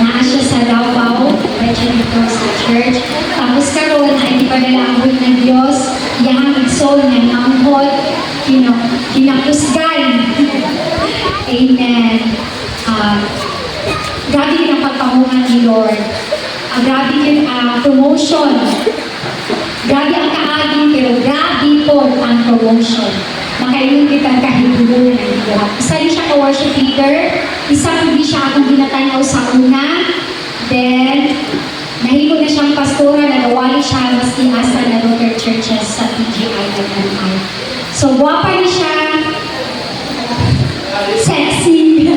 naa siya sa Davao, dito sa church. Tapos karon ay ipadalaangkod ng Diyos, iyang igsoon ng anghod, kinakusgay. Amen. Grabe yung pagpamuhan ni Lord. Grabe yung promotion. Grabe ang kaaging, pero grabe po ang promotion. Makailin kitang kahigulan ng Diyos. Isa rin siya ka-worship leader. Isa hindi siya akong ginatanaw sa una. Then, nahilo na siyang pastora, nagawali siya maski asa na local churches sa PGI at MI. So, guwapa na siya. Sexy.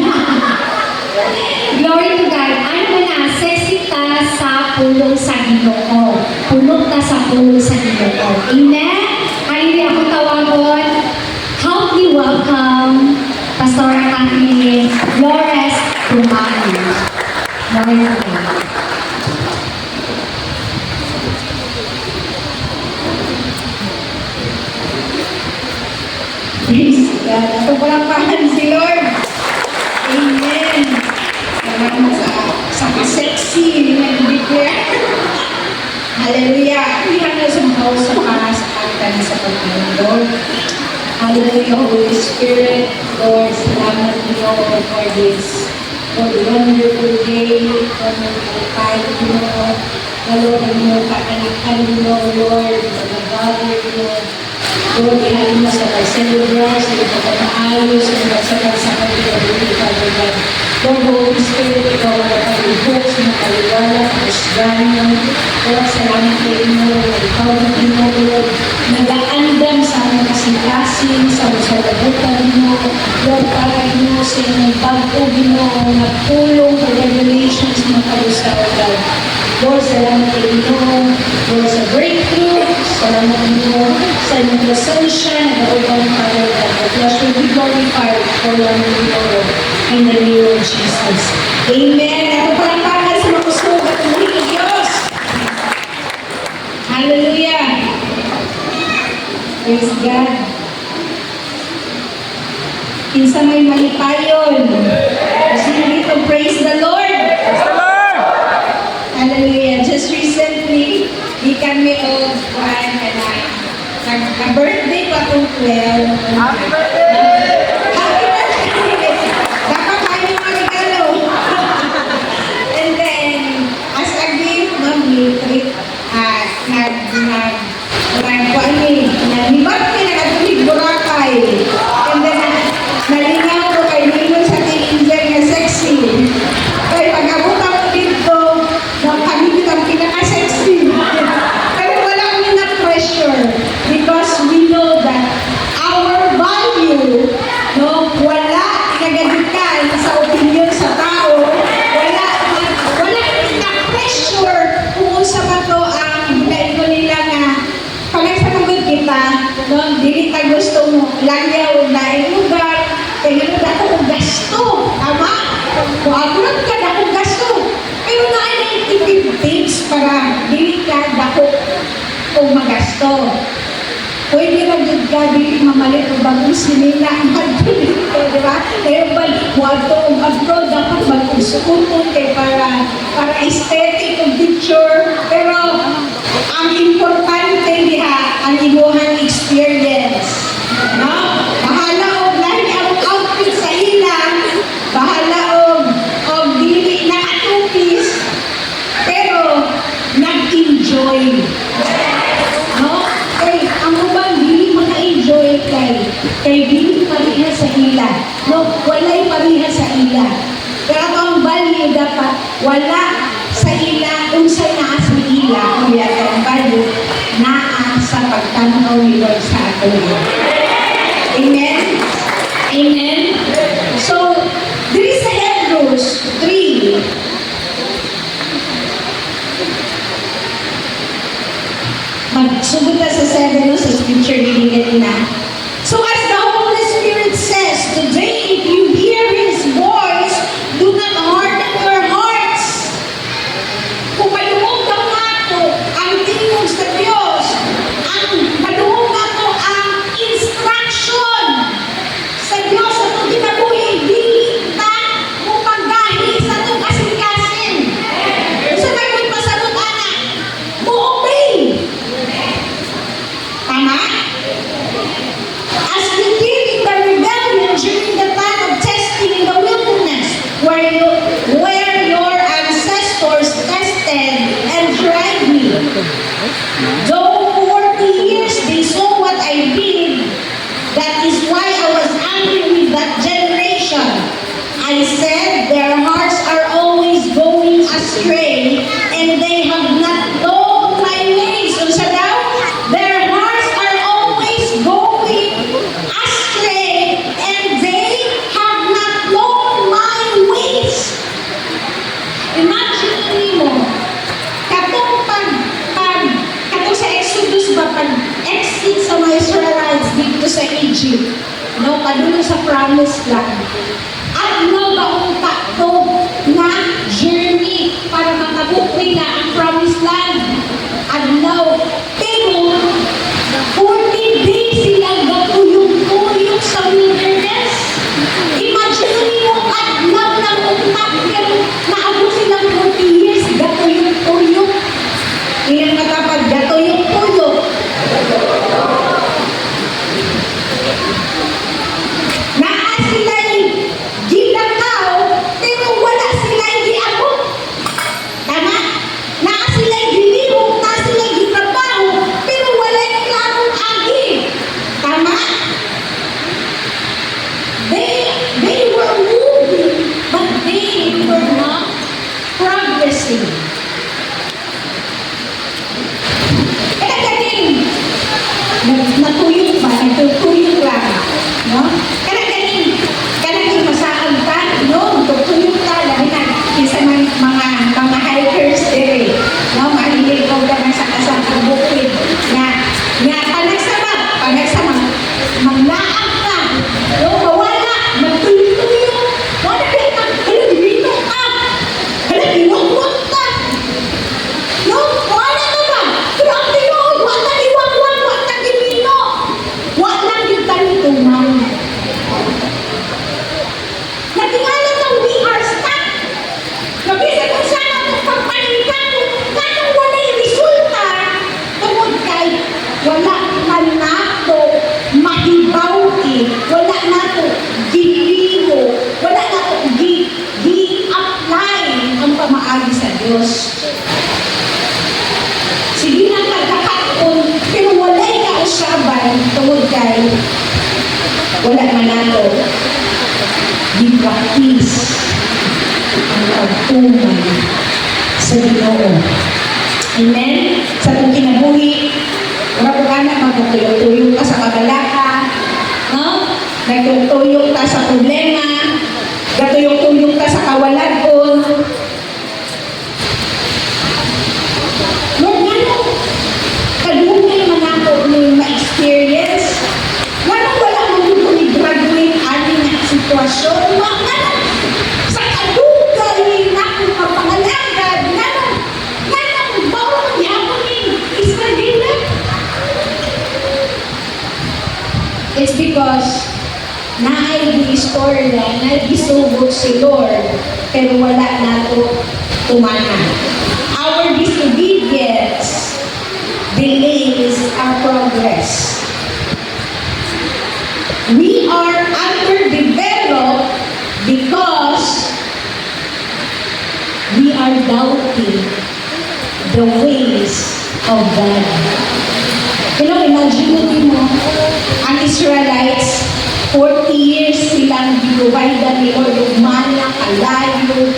Glory to God. Ano mo na, sexy ta sa pulong sa Ginoo. Pulong ta sa pulong sa Ginoo. Amen? Hallelujah. Ako tawagon. Help me welcome Pastor Anthony Flores Romano. Glory to God. Praise God. Ito po lang pahan si Lord. Amen. Salamat sa sexy na i-declare. Hallelujah. Iyan na sa mga sa para sa kanta sa pagkain, Lord. Hallelujah, Holy Spirit. Lord, salamat niyo for this wonderful day, wonderful time, Lord. Lord, ang mga kakanakan niyo, Lord, mag-gather niyo. Lord, ihalin mo sa pag-celebrate, sa pagkakaayos, sa pagkakaayos, Lord, Holy Spirit, ikaw ang pag-ibok, sa makaliwala, pag-isgan mo. Lord, salamat kayo mo, ikaw ang ino, Lord, nag-aandam sa aming kasing-kasing, sa masalabutan mo, Lord, para ino sa inyong bago, Ginoo, nagpulong sa revelations mo kayo sa oral. Lord, salamat kayo ino, Lord, sa breakthrough, salamat ino, sa inyong presensya, nag-aubang Father God, that you should be glorified for your name, Lord, in the name of Jesus. Amen. Ako palangpakan sa makusog at umulit ng Diyos. Hallelujah. Praise God. Kinsa may malipayon. Sino dito, praise the Lord. Praise the Lord. Hallelujah. Just recently, di kami of Juan and I. Nag-birthday pa itong 12. Happy birthday! Happy birthday! Dapat tayo yung regalo. And then, as a gift, mami, nag-libat kami, nag-atulig Boracay. And then, nalingaw ko kay Nilon sa Angel na sexy. Kaya pag-abot ako dito, kami ang pinaka-sexy. Pero wala kami na pressure because we know that our value, no, wala nagadikan sa opinion sa tao, wala kami na pressure kung sa ba to ang ginaigo nila nga pag nagpapagod kita, no, dili ta gusto mo lagyaw na lugar, kaya nito dako kong gasto, tama? Kung agulot ka dako gasto, pero na ay naitipid tips para dili ka dako kung magasto. Pwede na din ka, dili mamalit o bagong sinila ang dito, di ba? Kaya ba, huwag kong abroad, dapat mag-usukuton kay para aesthetic ng picture. Pero, ang importante diha, ang imuhang experience. No? Bahala o lahi ang outfit sa ilang, bahala o dili na atupis, pero nag-enjoy. No? Kay ang ubang dili maka-enjoy kay dili pariha sa ila. No, walay pariha sa ila. Pero ang value dapat wala sa ila unsay naa sa ila, kuya ang value naa sa pagtanaw ni Lord sa ato. Amen. Amen. So, there is a Hebrews 3. Magsugod na sa 7 no, sa scripture reading kanina. So as the Holy Spirit says, today if you hear His voice, do not harden your hearts. Kung maluwag ka nga to, ang tingog sa Diyos, ang maluwag nga to ang promised land. At nabaong takto na journey para makabukoy na ang promised land. At now, pero 40 days silang gatuyong-tuyong sa wilderness. Imagine mo at now ng utak pero naabot silang 40 years gatuyong-tuyong. Ilang katapad gatuyong-tuyong. Naa sila'y ginakaw, pero wala sila'y giabot. Tama? Naa sila'y gilihok, naa sila'y gitrabaho, pero wala'y klarong agi. Tama? They were moving, but they were not progressing. Kaya ganing, natuyong ba? Nagtutuyong lang. No? Kaya ganing masaan ka, no? Tutuyong ka, dahil na isa mga hikers dire. No? Mahilig ko ka sa kasang bukid. Nga, panagsama, maglaang ka. No? Mawala, magtuyong-tuyong. Wala din ka, halagino ka. Halagiwag-wag ka. No? Wala ka ba? Pero ang tinood, wala iwag-wag, wala gilino. Wala yung talituman. Natingala ng we are stuck. Nabisa kung saan ang pagpanikan, kanang wala'y resulta, tungod kay wala man nato mahibawi, wala nato giliho, wala nato gi-apply ang pamaagi sa Diyos. Sige na kagkakakon, pero wala'y kausaban, tungod kay wala man nato gi-practice ang pagtuman sa Ginoo. Amen? Sa itong kinabuhi, marapagana magtutuyong ka sa kagalaka, no? Nagtutuyong ka sa problema, nagtutuyong ka sa kawalagon. Lord, ano? Kadungay man ako ng ma-experience. Wala mo ni-graduate ani nga sitwasyon. Wala sa kadungay na akong kapangalagad. Wala bawang yapon ni Israel. It's because naay-istorya, naay-isugot si Lord, pero wala nato tumana. Our disobedience delays our progress. We are underdeveloped because we are doubting the ways of God. You know, imagine mo, ang Israelites, 40 years silang ginubaydan ni Lord, umana, kalayo,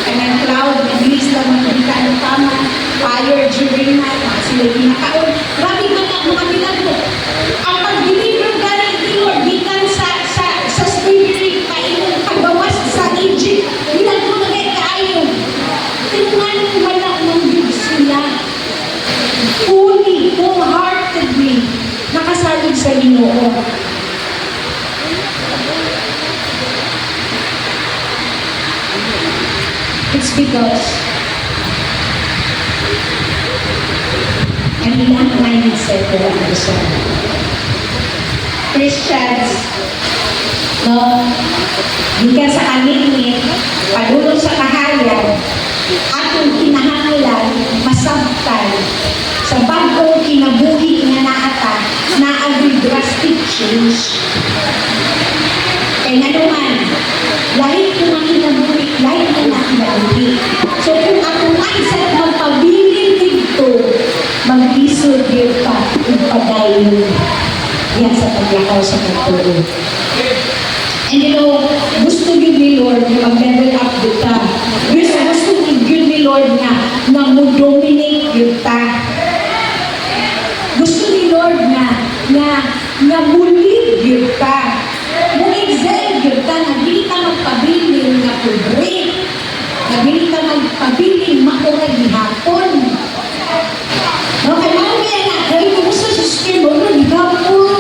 kanang cloud, nabilis lang makikita ng tama, fire during night, mga sila ginakaon. Grabe ka na mga milagro. Ang pag-deliver galing ni Lord, gikan sa slavery, kainong pagbawas sa Egypt, milagro na kayo kaayo. Tingnan wala ng Diyos sila. Fully, wholeheartedly, nakasalig sa Ginoo. It's because ang ilang mindset ko ang gusto. Christians, no, gikan sa kaningin, padulong sa kahayan, atong kinahanglan, masabtan, sa bagong kinabuhi nga naata, na-agree drastic change. Kaya nga naman, lahit ko na kinabuhi, lahit ko na kinabuhi. So kung ako mindset magpabiling dito, mag-isod yun pa, ipadayon. Yan sa paglakaw sa pagtulog. And you know, gusto yun ni Lord na mag-level up dito. Gusto yun ni Lord na mo-dominate yun ta. Gusto ni Lord na muli yun ta. Mo-exile yun ta, na di ka magpabiling na pobre. Na di ka magpabiling makurag hapon. Okay, mamaya na, dahil ko gusto sa skin mo, gihapon.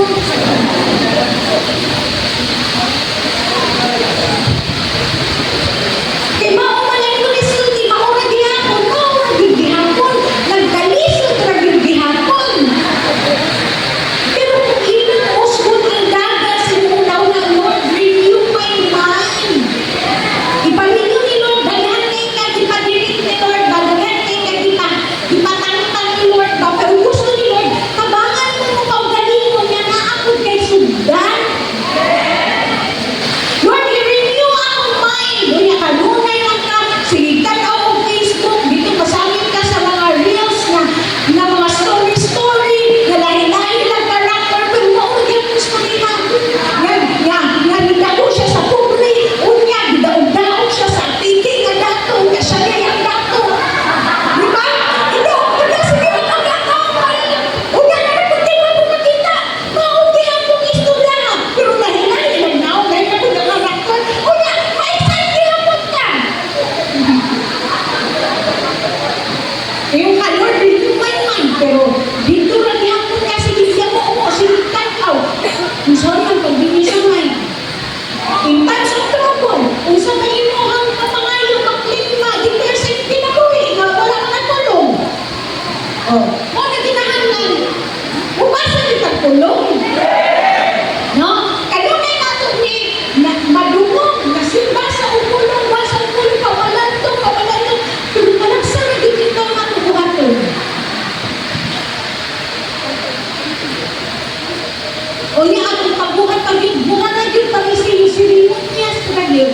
O niya atong pagbuhat pag-yun, mura na yun pag-isili-sili niya sa kanyang.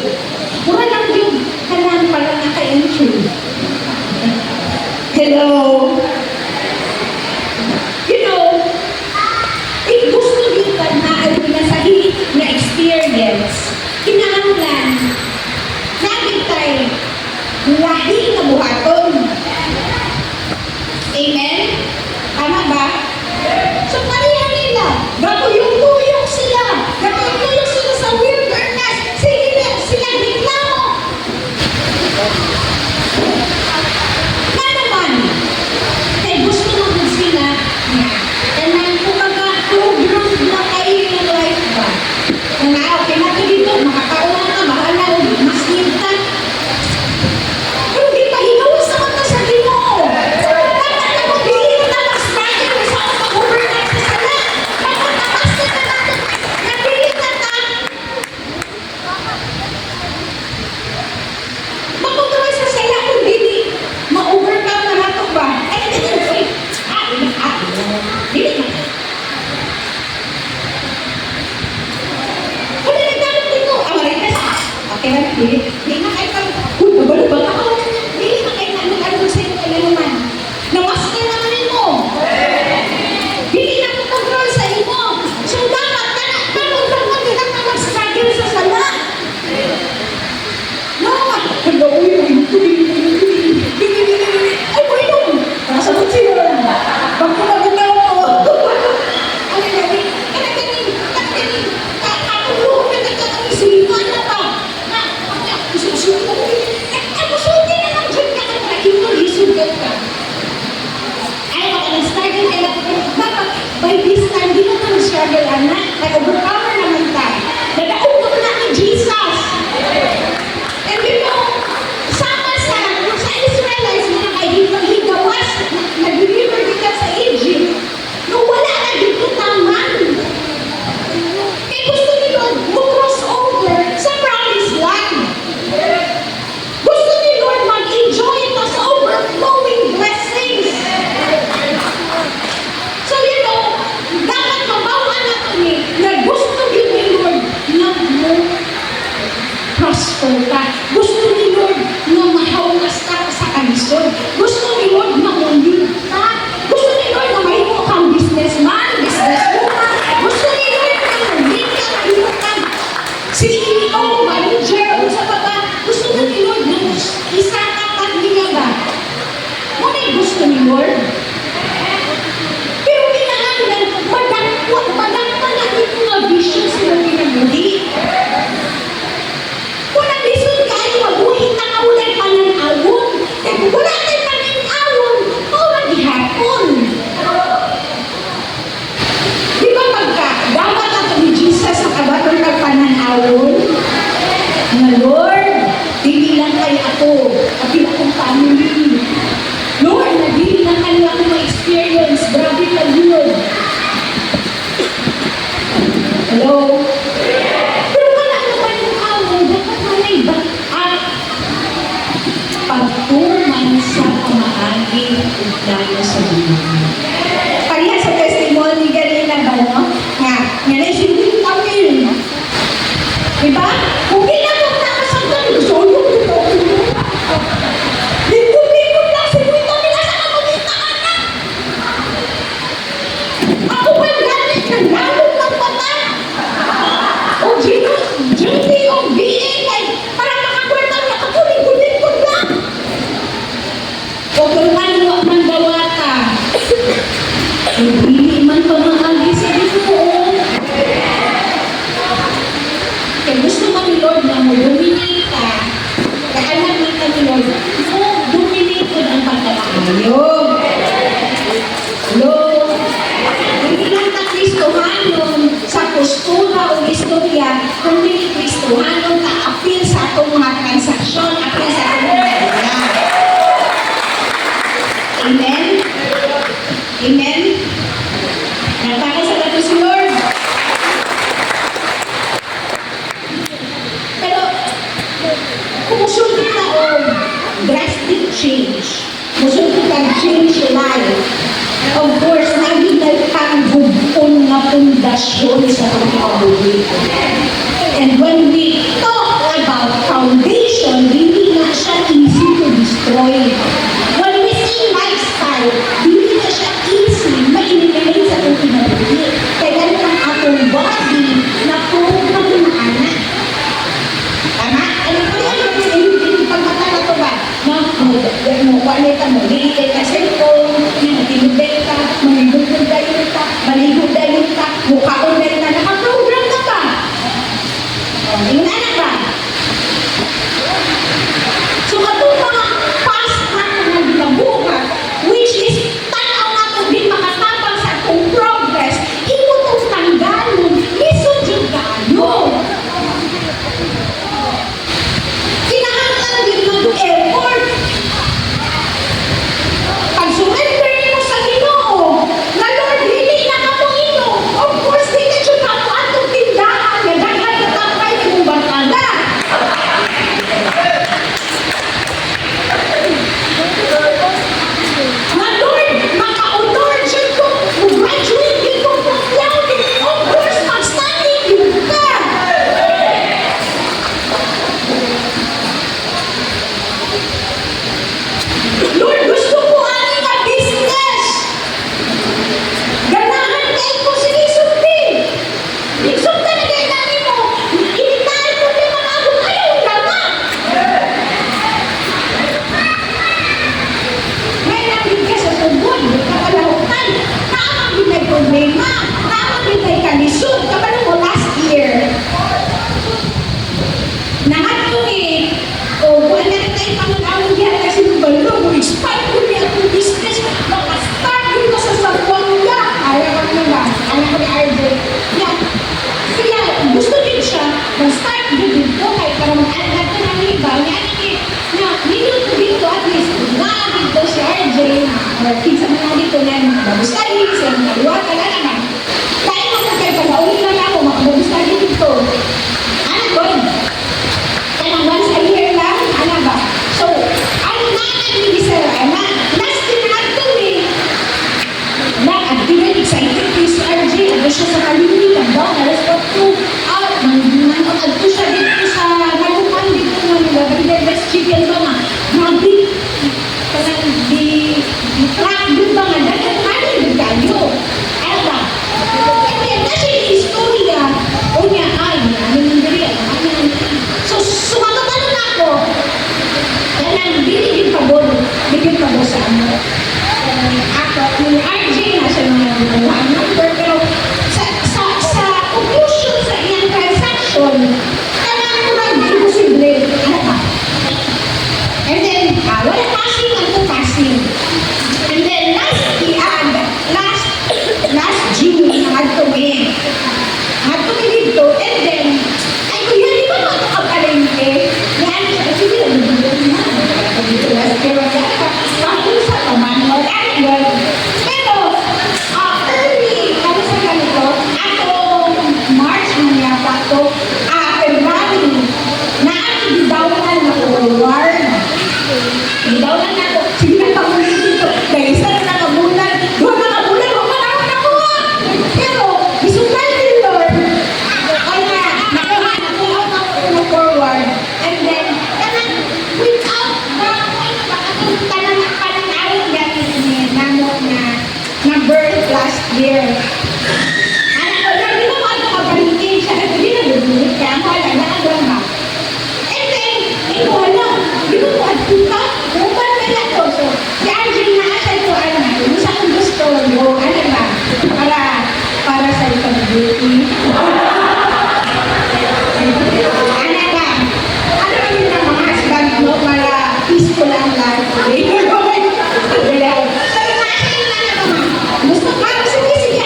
Mura lang yun, kanang parang naka-entry. Hello? You know, if gusto nyo ka na ay pinasahi na experience, kinahanglan, natin tayo, lahi na buhaton. Amen? Tama ba? So, pareha nila. Gatuyong-tuyong sila. Gatuyong-tuyong sila sa wilderness. Sila reklamo. Nga naman, kaya gusto naman sila na kanang kumbaga program na kayo yung life ba? Nga, okay na ito dito, makakauna ka, bahala, mas niyota. Pero di pa hinawas naman na sa Ginoo. Dapat na kung dili na mas bagay sa pag-overnight sa sala. Dapat na mas na natin, nabili na ta. Makutuwa sa sala kung dili, ma-overcome na nato ba? Ay, dili na. Kung nagtanong dito, Marites, okay na, dili na kayo pag, babalo-balo ako, dili na kayo nag-alog sa inyo kayo naman. Nawas na naman mo. Dili na ko control sa imo. So, dapat ka na, tanong-tanong kita na mag-struggle sa sala. No, hello, ay, po ito. Nasagot sila. Pagkumagunaw ko. Ay, kanaganin, kakatulong na nagkakamisilipan na ba? Susunod ko. Susunod na lang dyan ka na isugat ka. Ay, maka-struggle ka na. Dapat, by this time, di na ka struggle, anak. Nag-overcomer naman tayo. Nag-autok na ni Jesus. And you know, sama sa Israelites na nakahigagawas, nag-deliver dito sa Egypt, nung wala na dito taman. Eh gusto ni Lord mag-cross over sa promised land. Gusto ni Lord mag-enjoy ito sa overflowing blessings. So you know, dapat mabawa na ito na gusto din ni Lord na prosper ka. Gusto ni Lord na mahawas ka sa kalisod. Gusto ni Lord na mundin ka. Gusto ni Lord na mahimo kang businessman, businesswoman. Gusto ni Lord na mundin ka, mahimo kang CEO, manager, o sa baba. Gusto ni Lord na isa ka niya ba? Muna yung gusto ni Lord. Pero kinahanglan, madagpa na dito na vision sila pinaguli. Kung nag-listen ka ay mabuhin na kaulay pananawon. Eh kung wala tayo pananawon, maghihapon. Di ba dapat nato ni Jesus sa kabaton ng pananawon? Na Lord, hindi lang kayo ako, pati akong family. Lord, nagili lang kayo ako ma-experience. Grabe ka, Lord. Hello? Pero wala naman yung awon, dapat malay ba? At pagtuman sa pamaagi tayo sa Diyos. Kaya sa testimony ganina ba, no? Nga naisipin kami. Diba? Kung ginagawa na ka sa Diyos, sulong dito. Likod-likod lang, sinulit kami na sa kamagita anak. Ako ba gamit ng lalong ng mata? fondasyon sa pagkakabuhi. And when we talk about foundation, hindi na siya easy to destroy. When we say lifestyle, hindi na siya easy ma-eliminate sa itong kinabuhi. Kaya ganun ang atong body na program na anak. Tama? Ano pa yung pagmata na ito ba? Wala ka mo, liit ka cellphone, tinutay ka, manigod-dayon ka, manigod-dayon ka, mukhaon na ka, nakaprogram na ka. Yung anak ba? So, itong mga past na mga ginabuhat, which is tanaw na ito din makatapang sa itong progress, imo itong tanggalon, lisod yung kayo. Kinahanglan din mag-effort. Pag-surrender mo sa Ginoo, na Lord, hindi na ako ino. Of course, hindi siya ako atong tindahan, na daghan na tapay mong barkada. Na Lord, maka-honor siya ko, graduate din ko from cloud. Of course, mag-study yun ka. Lord, gusto ko ani nga business. Ganahan kay ko sige sumbi. Isumta na kay nani mo. Initahan mo din mga ako kayo. Lama. Ngayon ang ka sa tubod. Kapalahutan. Naamang din may problema. Naamang din may kalisod. Kapala mo last year. Nahat ko o wala na tayo pangalaman yan kasi nung balo mo, expand ko niya ang business, makastart ko sa Zamboanga. Ayaw ko na ba? Alam ko ni RJ. Yan. Kaya gusto din siya, mag-start din dito kahit para mag-add ka ng iba. Na nilot ko dito at least, dito si RJ, kinsa mo na dito na mag-study, siya mag-aluwa, wala naman. Kaya mo na kayo, pag-ulit lang ako, mag-study dito. Ano ko? Kaya once a year lang, ano ba? So, ang nanay ni Sarah, last year na ito na at very excited kay si RJ, ano siya sa Kalini, daw, alas 4, nanood siya dito sa Maluman dito na best chicken ba nga, grabe, parang di-track din ba nga, dahil money din kayo. Ano ba? And then, nasa yung istorya, o niya, ay, ano nandari, so, sumagot na ako, kailan, binigyan pabor sa ano. Ako, yung RJ na siya mga number, pero sa conclusion sa iyang transaction, kailangan ko lang imposible, ano ba? And then, wala passing, ano passing. And then, last June, nagtumi dito, and then, ay, kuya, di ba makakapalengke? Yan, sige, dito last year, bakit sa paman, pero, early, ano sa ganito, atong March, mangyapa to, February, naakibibawan na forward. Bibawan na ako, sige na kamulit dito, dahil isa na nakabulan, doon nakabulan, huwag na ako. Pero, isukan din, Lord, kaya, nakuha ako forward, and then, without the pananawin natin ni Namo na birth last year. Anak ko, Lord, di ba mo ito kapalitin siya? Hindi na dudulit kaya mo, wala na ang ba? And then, wala, di ba mo ito ka? Upan ka na to. So, si Arjun na asay ko, ano na, kung saan gusto mo, ano ba? Para sa itong beauty. Ano ba? Ano ba yun ang mga husband mo para peaceful ang life? Gusto ka? Sige,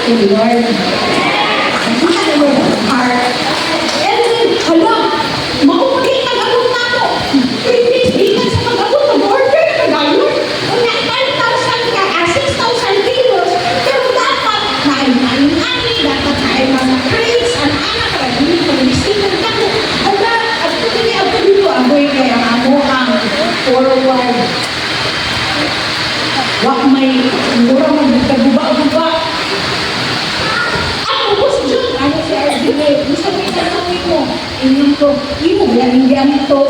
to the Lord. Nakita ni Lord ang heart. And then, hala, maupagay nag-abot na ako. 3 days bilang sa pag-abot, mag-order na gano'n. Una, 5,000 ka, 6,000 kilos. Pero dapat, naay-ani, dapat naay mga crates, anak-anak, para hindi ko nisinan ako. Hala, at kung hindi ako dito, aboy kaya ako ang forward. Wak may mura magkaguba-guba. Ako, gusto dyan. Ano si RGA? Gusto mo itanongin mo. Inyong ko, imo, yan ito.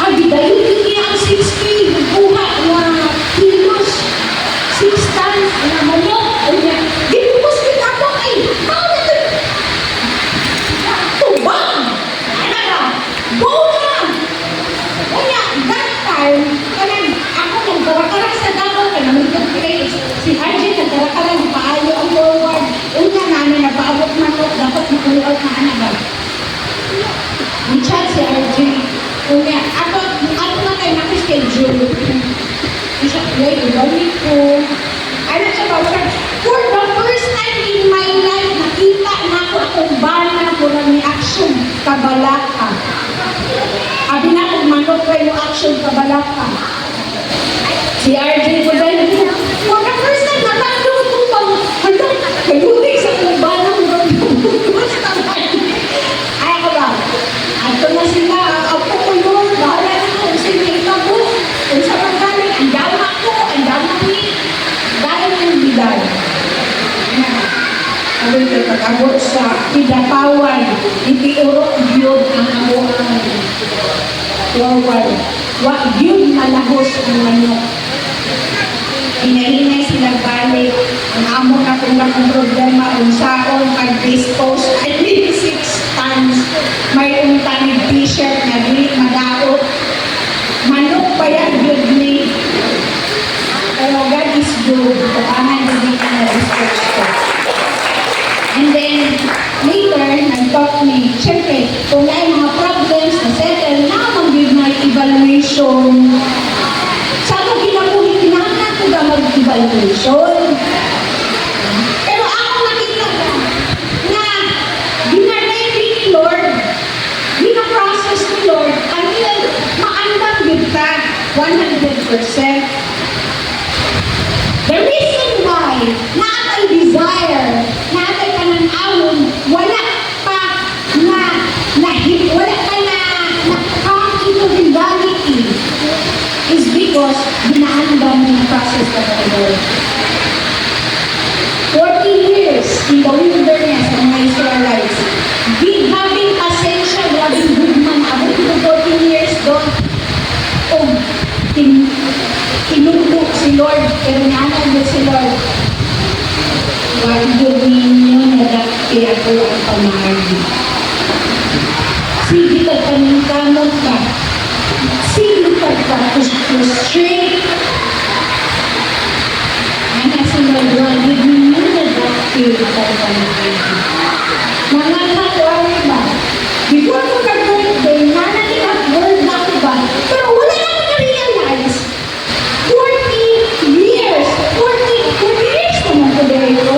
Dahil niya ang 6K, nagkuha na kilos. 6 tons, na manok. Ginubos kita ako ay, paano ito? Tubang! Ano na? Go na! Kaya, that time, ako nagkarakara sa damo, kaya nag-place. Si RJ nagkarakara, paayo ang forward. Una namin, napaabot manok, dapat makuliot na anak. Ni-chat si RJ. Kaya, ako na kayo nakaschedule. Siya, ibalik ko. Ano siya ba? For the first time in my life, nakita na ako akong bana ko na may action kabalaka. Abi na akong manok kayo action kabalaka. Si RJ ko dahil for the first time, natandong ko pa. Hala, kalutin sa akong bana ko. Ay, ako ba? Ato na sila, ako ko yun, bahala na ko, sinita ko, kung sa pagkalit, ang dama ko, ang dama ni, dahil yung biday. Sabi ko, pag-abot sa Kidapawan, itiurok yun ang amuan. Forward, wag yun malahos ang manok. Hinahinay sila balik, ang amo na kung akong problema, unsaon, pag-dispose, at least 6 tons, may umtanid t-shirt na dili madaot. Manok pa yan, good name. Pero God is good. Kapangan din ka na research ko. And then, later, nag-talk me, syempre, kung may mga problems na settle, nakapag-give my evaluation. Sa ako ginabuhin, kinakanan ko na mag-evaluation. Pero ako nakita na ginanay ni Lord, gina-process ni Lord, until maandang kita 100%. The reason why naatay desire, naatay pananawon, wala pa come into reality is because dinahandang ng process ka ng Lord. 40 years in the wilderness of my Israelites, having pasensya, grabing gugman, abot ko 14 years doon, tinulog si Lord, pero naanan doon si Lord. Wag yun ninyo nadakti ako ang pamahagi. Sige ka kaningkamot ka. Sige ka frustrate. Ana si Lord, wag yun ninyo nadakti ang pamahagi. Mga katwari ba? Before ko ka-birthday, nananilang word na ako ba? Pero wala na ako na-realize. 40 years naman ko dito.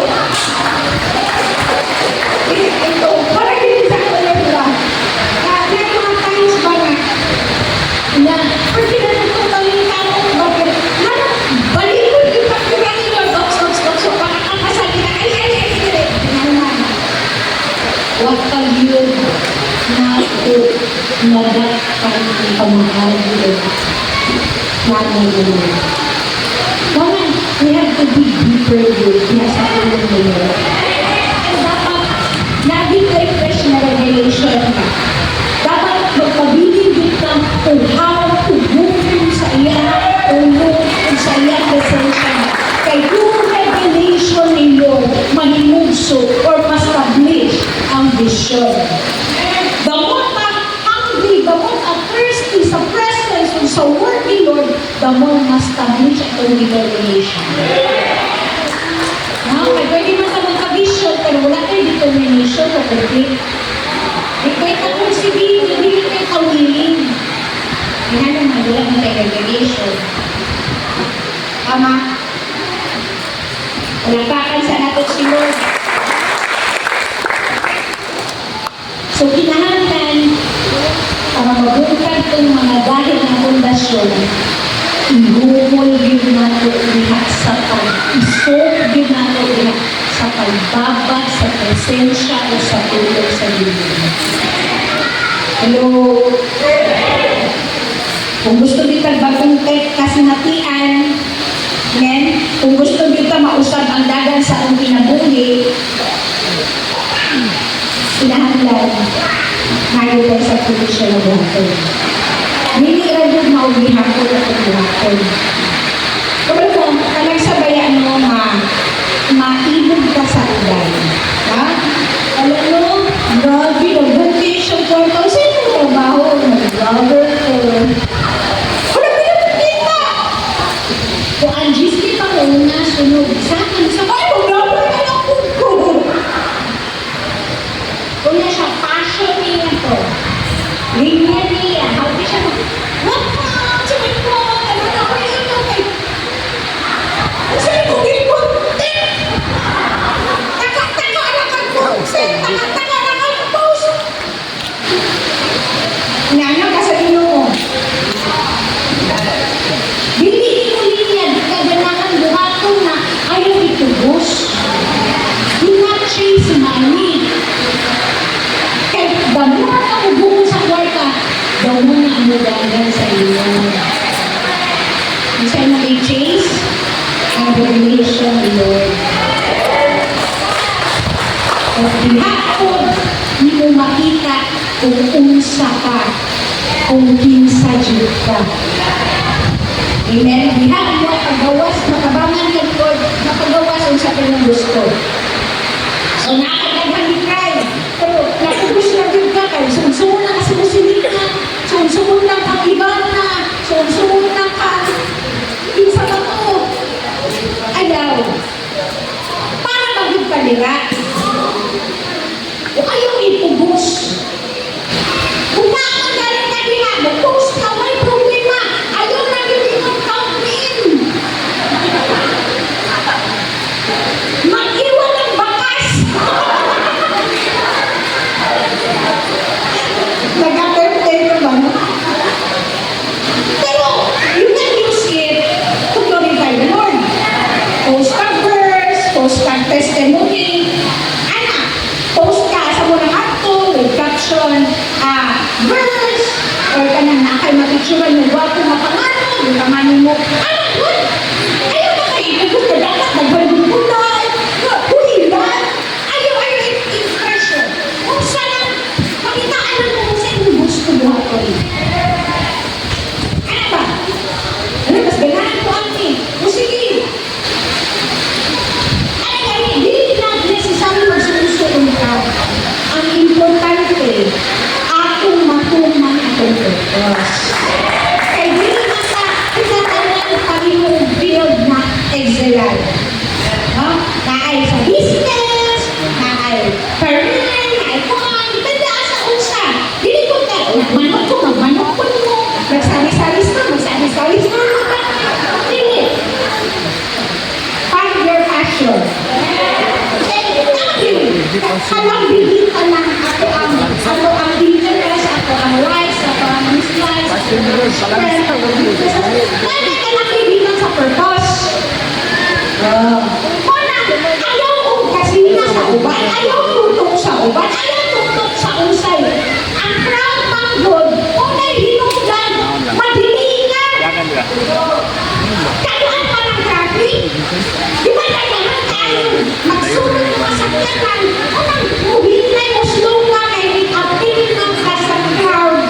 Ito, parang hindi sa akin ba? May mga times ba na pwede na ito tawin tao ko ba? Balikod yung pagkirani ko, box, parang ang kasali na, ay, naman. Huwag kang yun na ako nadakpan ang pamahagi. Naman yun. Naman, we have to be deeper with nasa ulo nyo. Dapat, laging refresh na revelation ka. Dapat magpabilin ka kung how to move sa iyang ulo, sa iyang presensya. Kay yung revelation ninyo, mahimugso or ma-establish ang vision. The more hungry, the more thirsty sa presence o sa word ni Lord, the more ma-establish ang determination. Kaya pwede man sa magka-vision, pero wala kayo determination o complete. Ikay ka kung si Bini, hindi kayo kawiling. Kaya naman, wala na kayo revelation. Tama? Wala pa kan sa natin So, kinahanglan, para mabungkad itong mga dahil na pundasyon, ihumol yun nato diha sa pag-isog yun nato diha sa pagbabad, sa presensya o sa tulong sa Diyos. Hello? Kung gusto kita bagong kasinatian, men, kung gusto kita mausap ang dagan sa akong kinabuhi, kinahanglan, ngayon tayo sa tulisya na buhaton. Hindi radyo maubihapon at buhaton. Kapag mo, kanagsabayan mo maibog ka sa ulan. Ha? Alam mo, grabe, nag-vacation 4,000 yung trabaho. Nag-vlogger ko. Wala pinapakita! Kung ang GC pa muna, sunog. Saan? Sa kayo, vlogger ka lang ko. Kung na siya, passion niya to. Linya niya. Habi siya mag... What? Sabi ko, ano na ko yun? Sabi ko, gilpon. Taka na kag-post. Taka na kag-post. Inano ka sa ino mo. Dili mo linya. Kaganahan buhatong na ayaw itubos. Do not chase money. Kaya damo na ka ubungon sa kwarta, damo na ang mudagan sa iyo. Isa na i-chase ang revelation ni Lord. At ihapon, hindi mo makita kung unsa ka, kung kinsa Diyos ka. Amen? Ihapon mo, pagawas, makabangan ka Lord, mapagawas ang sa kanyang gusto. So, nakakagandang i-cry. Pero, nakubos na din ka kayo. Sumsumon na kasi musilig na. Sumsumon na kang iban na. Sumsumon na kang isa ba to? Ayaw. Para magigpalira. O ayaw itubos. Kung nakakagaling ka nila, mag-post ka, may problema. Ayaw na hindi mag-count in. Mag-iwan ng bakas. Nag-attend ba? Pero, you can use it to glorify the Lord. Post ka verse, post ka testimony. Anak, post ka sa munang akto with caption, verse, or ka nang nakay mapicturan mo, wapo mapangano, yung kamano mo, anak, good. Ayaw na kayo, ikot ka dapat, nagbalik-bulay, hulilan, ayaw impression. Kung saan, pakitaan mo kung saan yung gusto mo ako rin. Ano ba? Ano, mas ganahan ko ang o sige. Ano nga, hindi na necessary magsusunod ka. Ang importante, akong matuman akong purpose. Kaya hindi na sa pinatanan Panginoong build na excellent. No? Naay sa business, naay career, naay kuhan, depende sa unsa. Dili ko ka, magmanok ko mo. Magsalis-salis ka, magsalis-salis ka. Dili. Find your passion. Alam bigit ka lang ako ang interest, ako ang rights, ako ang mislights, strength, kaya ka lang bibilang sa purpose. Kuna, ayaw kong kasina sa uban, ayaw tutok sa uban, ayaw tutok sa usay. Ang proud manggod, unay hinungdan, madilingan. Kailan pa ng traffic? Di ba nagkaroon tayo magsunod ng masakyanan? Unang muhinay mo slow ka kay apil ng sa crowd.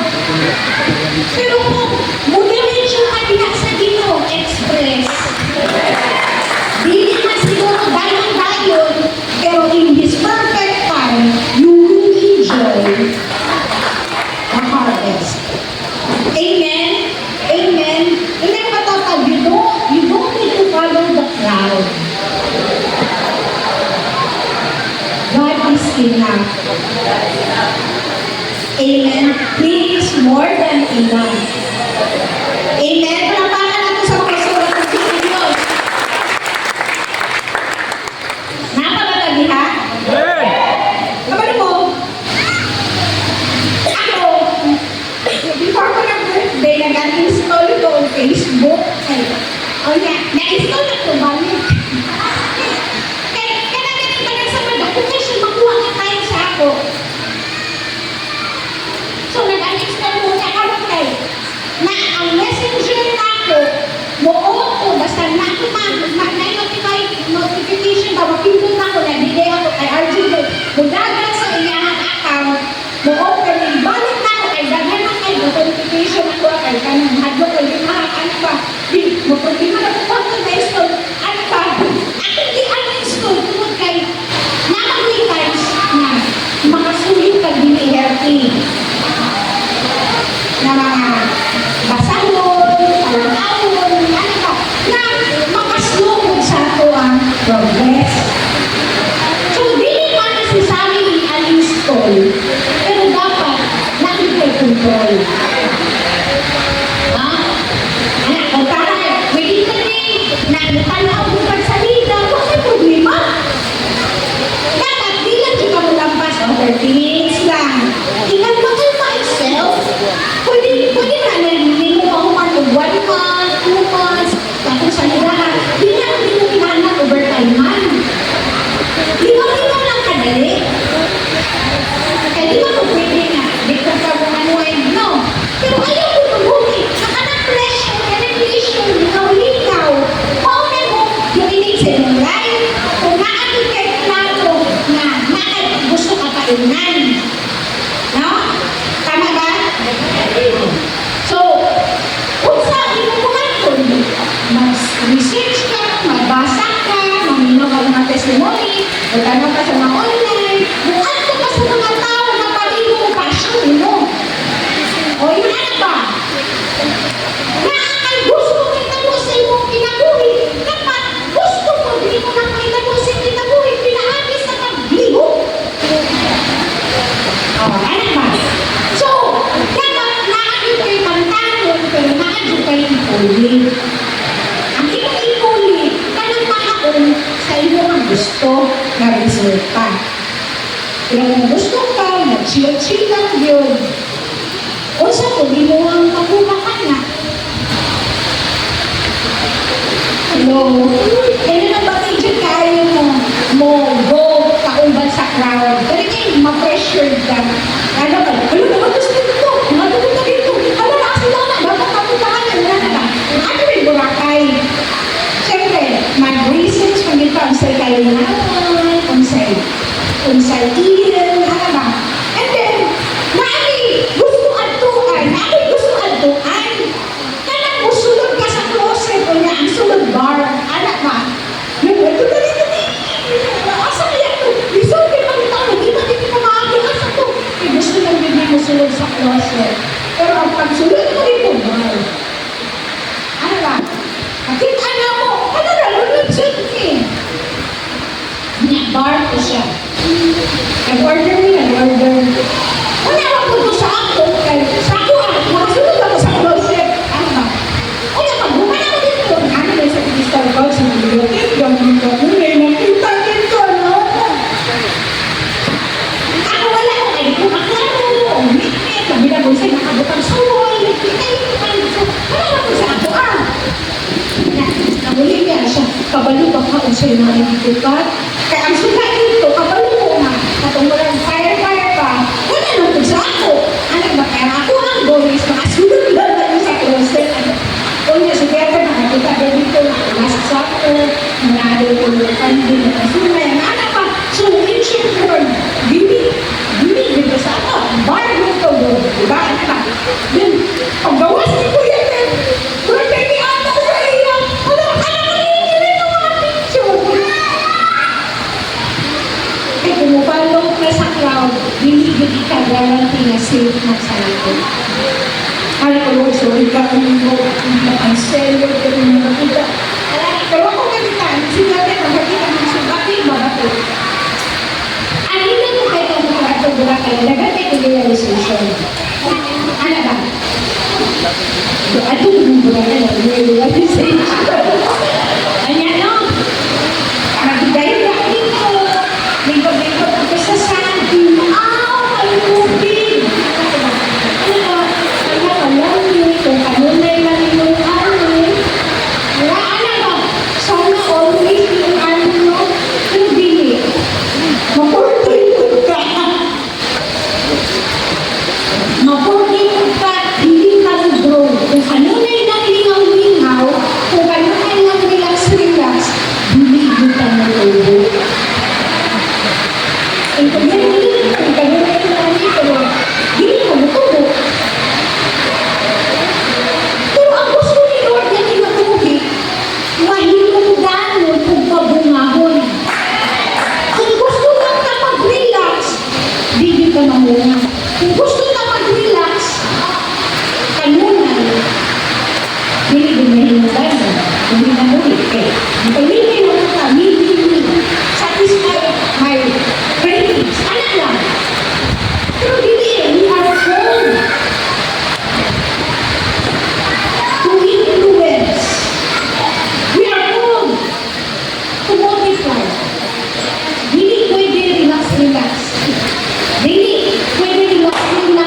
Pero kung mudiretso ka diha sa Ginoo Express, dili na siguro dayon-dayon, pero in His perfect time, you will enjoy the harvest. Amen? Amen? Remember that you don't need to follow the crowd. God is enough. Amen? He is more than enough. Amen? Palapakan natin sa mga sulat ng Diyos. Napakagagi ha? Amen. Kapag mo, Ligaw-ligaw lang kadali. Kaya di ba kung pwede nga, di ko ka kung ano ay no. Pero ayaw ko mabuti. Naka-pressure, pressure, ligaw-ligaw. Mauna mo, duminig sa inyong life. Kung naagin kayo klaro na gusto ka paunan. No? Tama ba? So, kung sabi mo kumaton, mag-research ka, magbasa ka, mamino ka ng mga testimony, magtanong ka sa mga online, bukan ka pa sa mga tao na paliho mo passion mo. O yun ano ba? Na ang gusto mo kitabo sa iyong kinabuhi, dapat gusto mo, hindi mo na kitabo sa iyong kinabuhi, pinaagi sa pagliho. O, ano ba? So, dapat naagin kayo pantalon, pero naagin kayo ipuli. Ang iyong ipuli, kanang mahakon sa iyong gusto na resulta. Kung ang gusto ka, mag-chill-chill lang yun. O sa to, di mo ang makuha na. Hello? Kaya na ba medyo kaya mo go kaumban sa crowd? Pero kayo, ma-pressured ka. Ano ba? Ano ba? Gusto dito? Ano ba dito? Ano na? Kasi lang na. Dapat kapuntahan yan. Ano ba? Ano rin Boracay? Siyempre, mag-research kung dito ang say kayo na kung say ilan, ano ba? And then, gusto adtuan, kanang musulod ka sa closet o niya ang sulod bar, anak ba? Ito dali. Asa kaya ito? Lisod kayo pagkita mo, hindi ko maagin asa ito. Gusto lang hindi musulod sa closet. Pero ang pagsulod mo dito, bar. Ano ba? Nakita na mo, ano na, lunod siya eh. Bar ko siya. Nag-order niya, nag-order. Wala ako po sa ako. Sa ako, makasunod ako sa closet. Ano ba? Wala pa, bukan ako dito. Ano ba sa crystal ball sa bibliotek? Gamit ako. Nakita dito, no? Ako wala ko. Ay, kumaklaro. Umikit. Kabila ko sa'yo, nakabutang suway. Wala ako sa ako, Nahuli niya siya. Kabalo ba ka kung sa'yo nakikitukat? Kaya ang suga dito, kabalo mo nga. Katungkulan, fire pa. Wala nang kung sa ako. Ano ba? Kaya ako ang boys, makasunod lang tayo sa closet. Kung niya, sige ako, nakakita ba dito na last supper, nanalo ko ng kandi na kasunay. Ano pa? So, ancient word, bibig dito sa ako. Bar dito, diba? Ano ba? Then, paggawas ni Kuya Ted, birthday ni Ata sa iya. Ano mo niya ng mga picture? Kaya pumupalong ka sa crowd, hindi ka guarantee na safe na sa likod. Kaya ko, Lord, sorry ka kung ang seller, pero yung nakita. Pero ako nakita, sinabi na nakita ng subatin, bakit? Ano na kung kayo kung makakatong Boracay, nagkatay ko realization. Ano ba? Ato yung Boracay, realization. Ayan, no? Nagigay na dito. Lingkod-lingkod ako sa sandi. Ay, lubig! Ano ba? Alam kung kanunay lang yung wala, ano ba? Sana always yung yung bili. Maportay ka. Hindi ka grow. Kung kanunay lang lingaw-lingaw, kung kanunay lang relax-relax, bili ka na lobo. Kung kanunay lang dito, bili ka na tubo. Pero ang gusto ni Lord na tinatubi, mahilungdanon kung pabungahon. Kung gusto lang na mag-relax, hindi ka mamunga. Kung gusto na mag-relax, kanunan, hindi din mahilungdanon. Hindi na ulit eh. Kung hindi mo ka, hindi satisfy my cravings. Ano lang? Pero hindi eh, we are called to influence. We are called to multiply. Hindi pwede relax. Hindi pwede relax.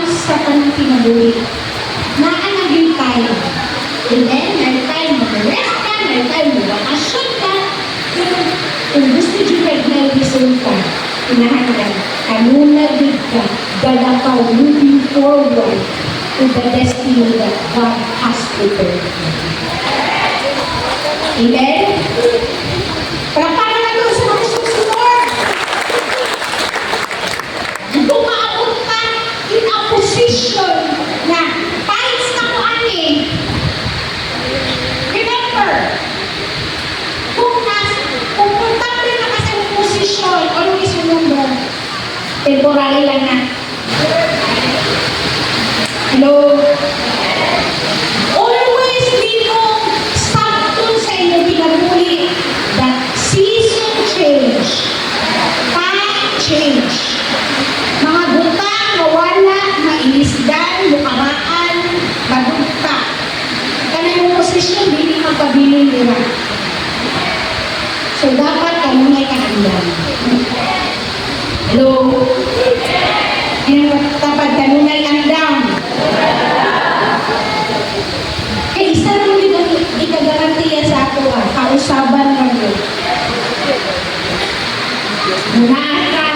kinahanglan kanunay gid ka galakaw moving forward to the destiny that God has prepared. Amen? Palakpakan natin sa mga susunod. Dumaabot ka in a position na kahit na ko ani. Remember, kung komportable na ka sa posisyon, always remember, temporary lang na. Hello? Always be mong sakton sa inyong pinaguli that season change, time change. Mga butang, mawala, mailisdan, mukaraan, magugta. Kanang posisyon, hindi magpabiling nila. So, dapat kanunay kahandang. Hello? Yan, dapat kanunay andang. Eh, isa rin din ang ikagarantiya sa ako, kausaban mo yun. Munaan ka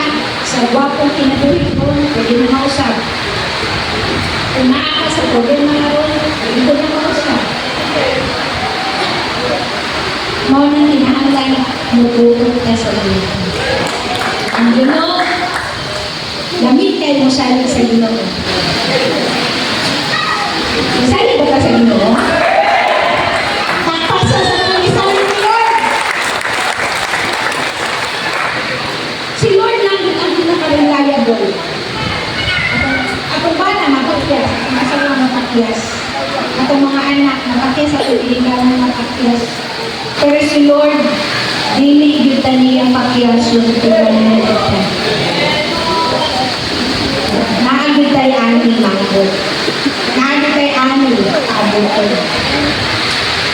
sa wapong kinabuhi ko, pwede na mausap. Unaan ka sa problema na ron, pwede ko na mausap. Mau nang hinahanglan, mututot ka sa ulit. Ang Ginoo, lamig kayo mo salig sa Ginoo. Salig ba ka sa Ginoo? Takpasan sa mga isalig ni Lord. Si Lord lang ang pinaka-reliable. Atong bana, mapakyas. Masal lang mapakyas. Atong mga anak, mapakyas at iligaw ng mapakyas. Pero si Lord, dili yun taniyang pakyas yung pinagalan natin. Naagid tayo aning mangkot. Naagid tayo aning abot.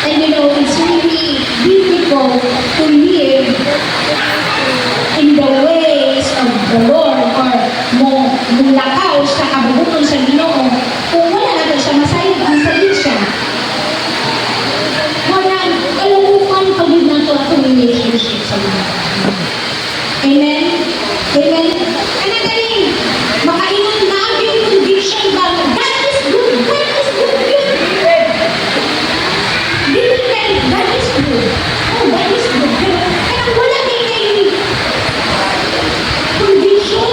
And you know, it's really difficult to live in the ways of the Lord or mong lakaw sa kabubuton sa Ginoo kung wala natin siya masayag ang salit siya. Walang kalamukan pagod na ito atong relationship sa mga. Amen? Amen? Ano galing? Makaingon na yung conviction ba? God is good. God is good. Dili kayo, God is good. Oh, God is good. Kaya wala kayo conviction.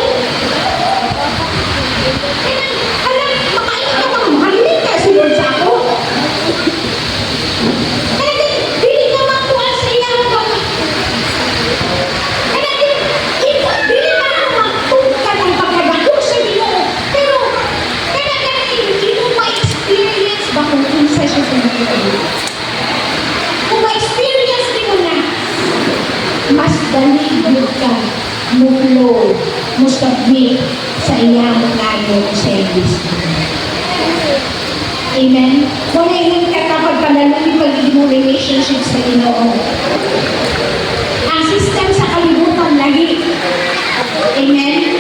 Kaya, alam, makaingon ka mga mahalin ka si Lord sa ako. Kaya, dili ka makuha sa iyang mga. Kaya, dili ka na magtungkad ang pagkagako sa Ginoo. Pero, kaya iyong ma-experience ba kung kinsa siya sa Ginoo? Kung ma-experience din mo na, mas dalig ka, muflow, mustabit sa iyang lalo sa ibis. Amen? Wala yung kapag panalangin pag-ibig mo relationship sa Ginoo. Ang system sa kalibutan lagi. Amen?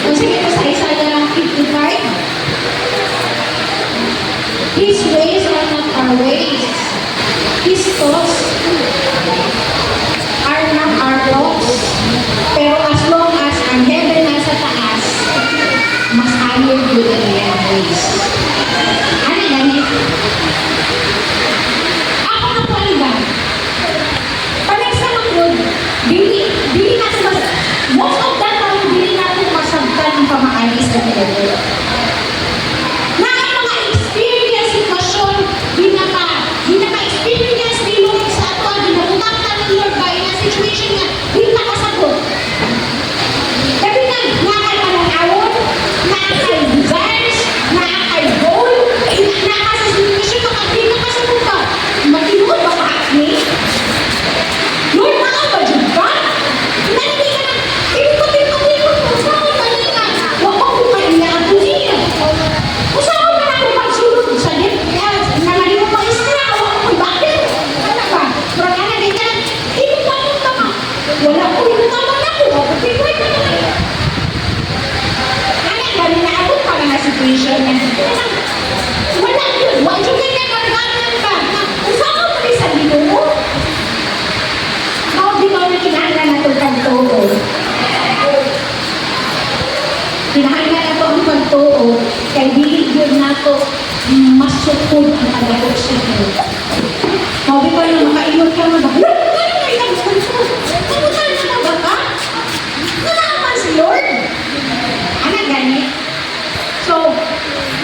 Kung sige ko sa Isaiah 55, His ways are not our ways. His thoughts are not our thoughts. Pero as long as ang heaven nasa taas, mas higher yun ang iyang ways. Ano ganit? Ako na po ba? Pag sa makod, dili natin most of the time, dili natin masagdan ang pamaalis na pinagod. Na ang mga experience, sitwasyon, di naka-experience ni Lord sa ato, ginabutang ka ng Lord ba, in a situation na di nakasagot. Sabi na, nakay pananawon, nakay desires, nakay goal, nakay sa situation na di nakasagot ka. Matinuod ba ka ni? Lord, nakabadyo ba? Nandi ka na, ikot-ikot-ikot mo, saan ba niya? Huwag ko kayo niya ang tuliya. Usahaw na ako magsulod sa DPS, nangaling mo mag-istra, huwag ko bakit? Ano ba? Pero ka na ganyan, ikot pa mo tama. Wala ko, ikot tama na ako, huwag ko pipwede na naman. Kaya galing na ako pa nga situation na. Wala yun, huwag yung ganyan, karganan ka. Usahaw mo rin sa Ginoo. How di ba na kinahanglan na itong kanto? ato masukod ang kadako sa iyo. Mabi pa na makaingon ka mo ba? Ay, kamutan na ba ka? Nalaman si Lord. Ano gani? So,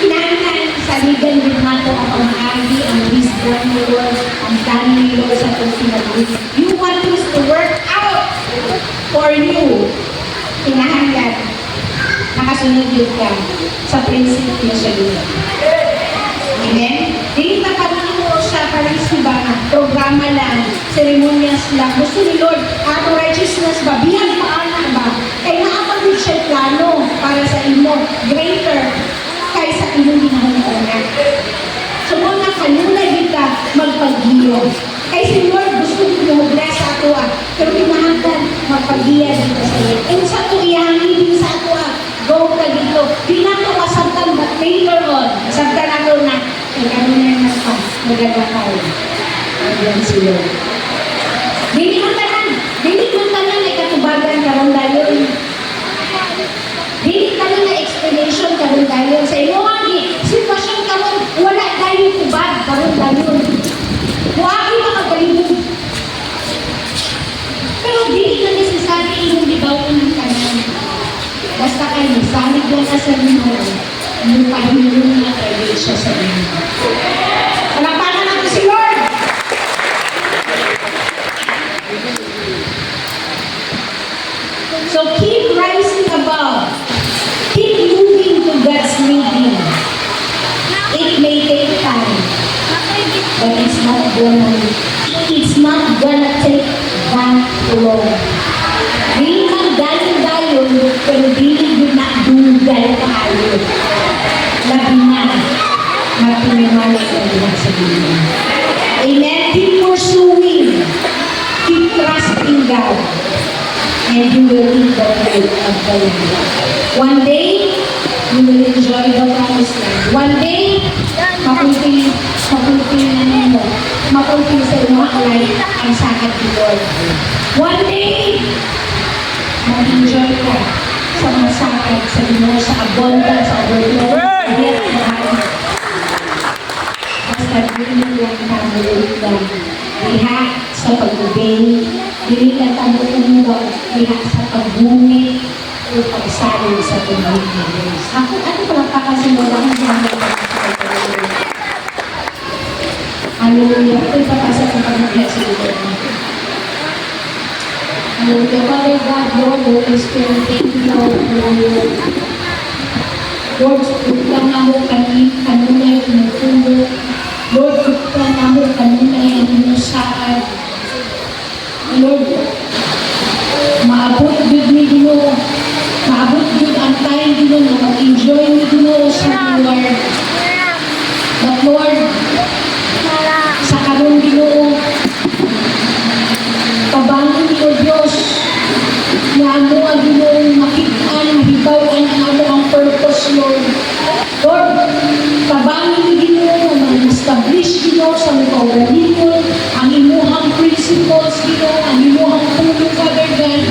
kinahanglan sa ligan din nato ang pamahagi, ang wisdom ni Lord, ang plan ni Lord sa itong sinabi. You want this to work out for you. Kinahanglan, nakasunod yun ka sa prinsipyo sa Lord. Amen? Dili na pagkino siya parisiba, programa lang, ceremonias lang. Gusto ni Lord, ato righteousness ba? Bihag paana ba? Kaya naapagod siya plano para sa imo, greater kaysa imong ginahanguna. So mga kanunay kita magpaghiyo. Kaya si Lord gusto niyo mag-bless ato pero kinahanglan magpaghiya dito sa iyo. And sa ito ihangin sa ato go ka dito. Di na ito masabtan but later on, sabtan nato na kaya kanunay na pa, magagakaw. Ayan si Lord. Dili man tanan ay katubagan karon dayon. Dili tanan na explanation karon dayon sa imo agi sitwasyon karon wala dayon tubag karon dayon. Muagi makagalibog. Pero dili na necessary imong gibawon ng tanan. Basta kay salig lang ka sa Ginoo, yung pahilong na kayo siya sa inyo. Palapanan natin si Lord! So keep rising above. Keep moving to God's leading. It may take time, but it's not gonna take that long. Dili man dayon, pero dili yun na dugal tayo. Labi na, matiniwala sa Diyos sa Diyos. Amen? Keep pursuing. Keep trusting God. And you will eat the fruit of the land. One day, you will enjoy the promised land. One day, mapunti sa mga alay ang sakit ni Lord. One day, mag-enjoy ka sa mga sakit, sa Ginoo, sa abundance, sa overflow, basta dili lang tamulan, diha sa pag-obey, dili lang tamulan, diha sa pagbungit, o pagsaling sa tumawid ng Diyos. Ako pala pakasimulan ng mga Hallelujah. Ito'y papasa sa pag-bless sa Lord. Hallelujah. Father God, Lord, Holy Spirit, thank you, Lord, Lord. Lord, kutang ako kanunay ng puno. Lord, kutang ako kanunay ang inusaan. Lord, maabot yun ni Ginoo. Maabot yun ang time Ginoo na mag-enjoy ni Ginoo sa Lord. But Lord, sa karong Ginoo, pabangin ko Diyos na ano ang Ginoo makitaan, mahibawan ang ano ang purpose, Lord. Lord, pabangin ni Ginoo na mag-establish Ginoo sa mga kaugalingon, ang imuhang principles Ginoo, ang imuhang puno, Father God.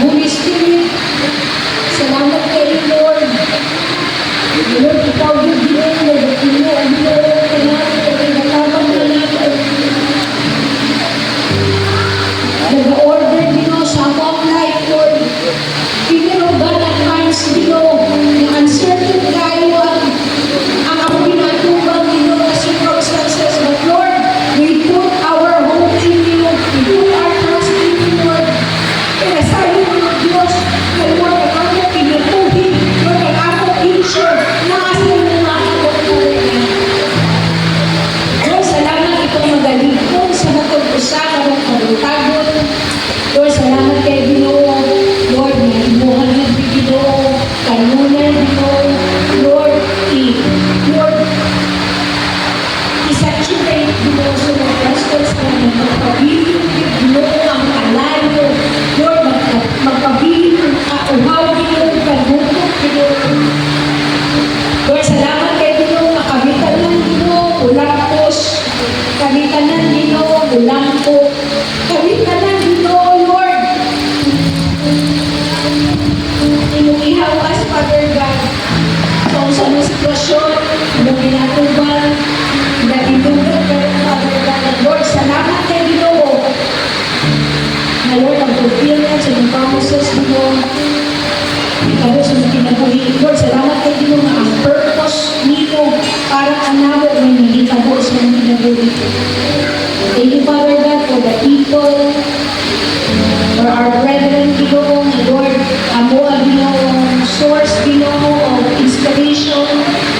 Holy Spirit, salamat kayo, Lord. Lord, ikaw yung Ginoo, Ginoo, ang Ginoo, kailangan na natin. Nag-order Ginoo sa among life, Lord. Even o God, at times, Ginoo, na uncertain kayo ang among ginatubang Ginoo na circumstances. But Lord, we put our hope in you. We put our trust in you, Lord. Kaya sa iyo, Diyos, na Lord, ang among pinatuhin, Lord, ang among future, nasa iyo mga among talaga. Lord, salamat itong magaligtong sa matag usapan ng pagtagon. Lord, salamat kay Ginoo. Lord, na imuhan ng Ginoo, kanunan Ginoo. Lord, isaturate Ginoo sa mga pastors na magpabiling Ginoo ang kalayo. Lord, magpabiling ang kauhaw Ginoo, kanunan Ginoo. Lord, salamat kay Ginoo, makabitan ng Ginoo, ulapos. Kabitan ng Ginoo, ulampo. Kabitan ng Ginoo, Lord. Inuihaw Thank you, Father God, for the people, for our brethren, Ginoo, Lord, amo ang Ginoo, source, Ginoo, of inspiration.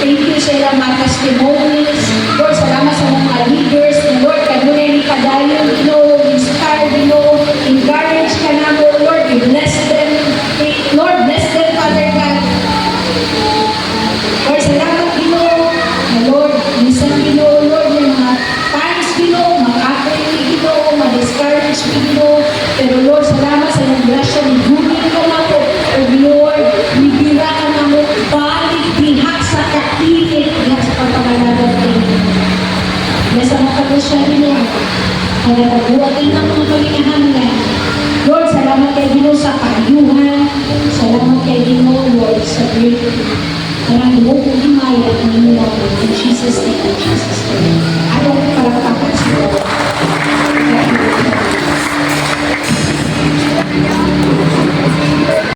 Thank you sa ilang mga testimonies. Lord, salamat sa mga leaders. Lord, kanunay ni padayon, Ginoo, inspire, Ginoo, encourage ka na mo, Lord, bless them. Lord, bless them, Father God. Lord, salamat, Ginoo. Lord, minsan, Ginoo, Lord, may mga times, Ginoo, makakay ni Ginoo, ma-discourage ni Ginoo. Pero Lord, salamat sa ng grasya ni Gunin ka na po. O Lord, nibira ka na mo, balik diha sa kakilit diha sa pagpapalagat kayo. Nasa makagusya, Ginoo. Ang natabuatan ng mga pagkakahangan. Lord, salamat kay Ginoo sa kaayuhan. Salamat kay Ginoo, Lord, sa great marami mo kong himaya at nangyayari. In Jesus' name, in Jesus' name. Ayaw ko palakpakan sa Lord.